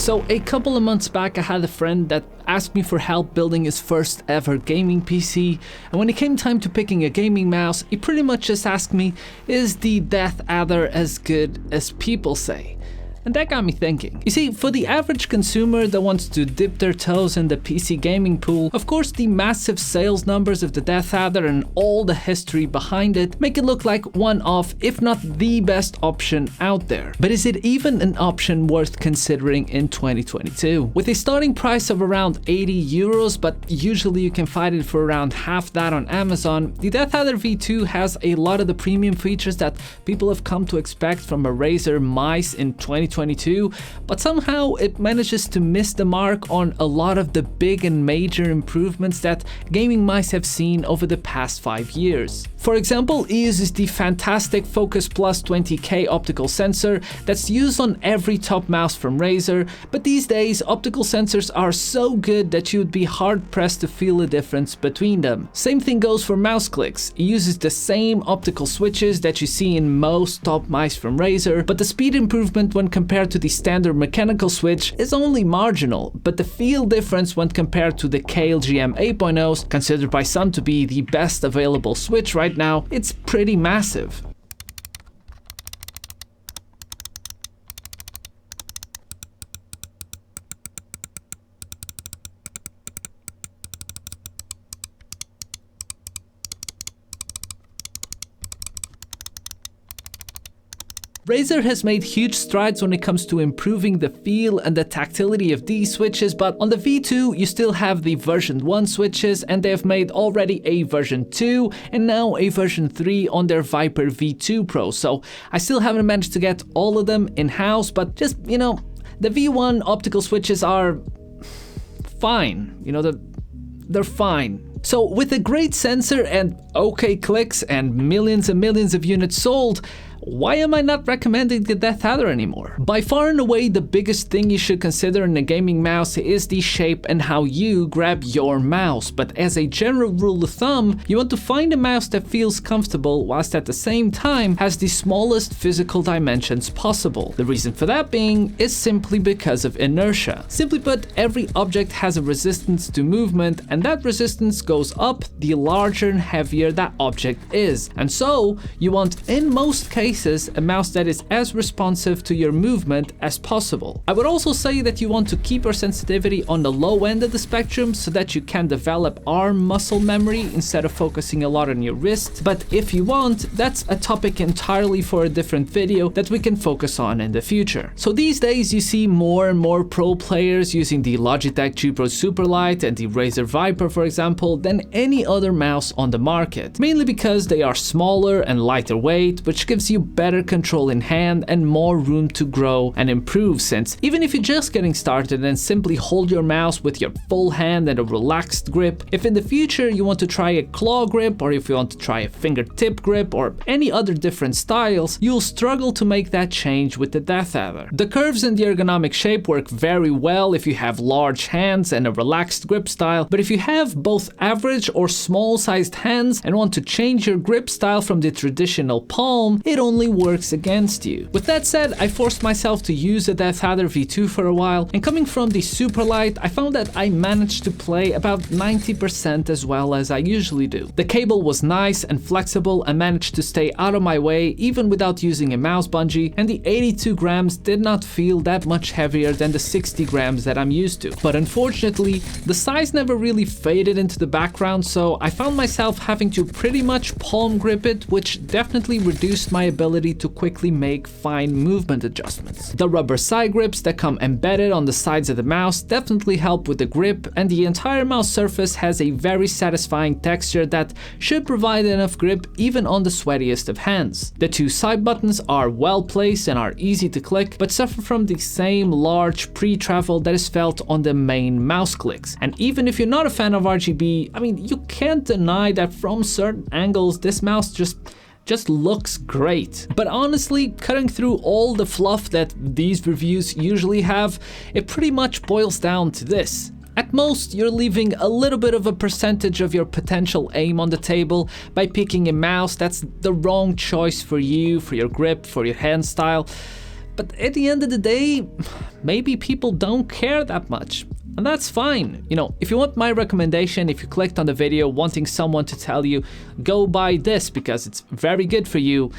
So a couple of months back I had a friend that asked me for help building his first ever gaming PC, and when it came time to picking a gaming mouse, he pretty much just asked me, is the Deathadder as good as people say? And that got me thinking. You see, for the average consumer that wants to dip their toes in the PC gaming pool, of course the massive sales numbers of the Deathadder and all the history behind it make it look like one of, if not the best option out there. But is it even an option worth considering in 2022? With a starting price of around 80 euros, but usually you can find it for around half that on Amazon, the Deathadder V2 has a lot of the premium features that people have come to expect from a Razer mice in 2022, but somehow it manages to miss the mark on a lot of the big and major improvements that gaming mice have seen over the past 5 years. For example, it uses the fantastic Focus Plus 20K optical sensor that's used on every top mouse from Razer, but these days optical sensors are so good that you would be hard pressed to feel a difference between them. Same thing goes for mouse clicks. It uses the same optical switches that you see in most top mice from Razer, but the speed improvement when compared to the standard mechanical switch is only marginal, but the feel difference when compared to the KLGM 8.0s, considered by some to be the best available switch right now, it's pretty massive. Razer has made huge strides when it comes to improving the feel and the tactility of these switches, but on the V2 you still have the version 1 switches, and they have made already a version 2 and now a version 3 on their Viper V2 Pro, so I still haven't managed to get all of them in-house, but just, you know, the V1 optical switches are fine, you know, they're fine. So with a great sensor and okay clicks and millions of units sold, why am I not recommending the Deathadder anymore? By far and away the biggest thing you should consider in a gaming mouse is the shape and how you grab your mouse, but as a general rule of thumb, you want to find a mouse that feels comfortable whilst at the same time has the smallest physical dimensions possible. The reason for that being is simply because of inertia. Simply put, every object has a resistance to movement, and that resistance goes up the larger and heavier that object is. And so you want, in most cases, a mouse that is as responsive to your movement as possible. I would also say that you want to keep your sensitivity on the low end of the spectrum so that you can develop arm muscle memory instead of focusing a lot on your wrist, but if you want, that's a topic entirely for a different video that we can focus on in the future. So these days you see more and more pro players using the Logitech G Pro Superlight and the Razer Viper, for example, than any other mouse on the market, mainly because they are smaller and lighter weight, which gives you better control in hand and more room to grow and improve, since even if you're just getting started and simply hold your mouse with your full hand and a relaxed grip, if in the future you want to try a claw grip, or if you want to try a fingertip grip or any other different styles, you'll struggle to make that change with the Deathadder. The curves and the ergonomic shape work very well if you have large hands and a relaxed grip style, but if you have both average or small sized hands and want to change your grip style from the traditional palm, it only works against you. With that said, I forced myself to use the Deathadder V2 for a while, and coming from the Superlight, I found that I managed to play about 90% as well as I usually do. The cable was nice and flexible and managed to stay out of my way even without using a mouse bungee, and the 82 grams did not feel that much heavier than the 60 grams that I'm used to. But unfortunately, the size never really faded into the background, so I found myself having to pretty much palm grip it, which definitely reduced my ability to quickly make fine movement adjustments. The rubber side grips that come embedded on the sides of the mouse definitely help with the grip, and the entire mouse surface has a very satisfying texture that should provide enough grip even on the sweatiest of hands. The two side buttons are well placed and are easy to click, but suffer from the same large pre-travel that is felt on the main mouse clicks. And even if you're not a fan of RGB, I mean, you can't deny that from certain angles this mouse just looks great. But honestly, cutting through all the fluff that these reviews usually have, it pretty much boils down to this. At most, you're leaving a little bit of a percentage of your potential aim on the table by picking a mouse that's the wrong choice for you, for your grip, for your hand style. But at the end of the day, maybe people don't care that much. And that's fine. You know, if you want my recommendation, if you clicked on the video wanting someone to tell you, go buy this because it's very good for you,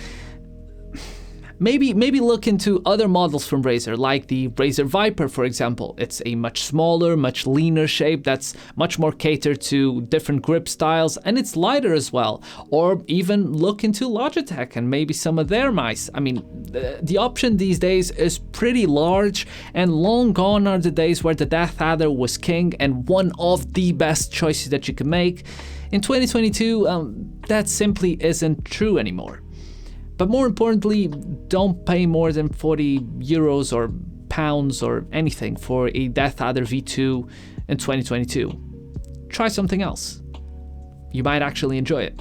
maybe look into other models from Razer, like the Razer Viper, for example. It's a much smaller, much leaner shape that's much more catered to different grip styles, and it's lighter as well. Or even look into Logitech and maybe some of their mice. I mean, the option these days is pretty large, and long gone are the days where the Deathadder was king and one of the best choices that you can make. In 2022, that simply isn't true anymore. But more importantly, don't pay more than 40 euros or pounds or anything for a Deathadder V2 in 2022. Try something else. You might actually enjoy it.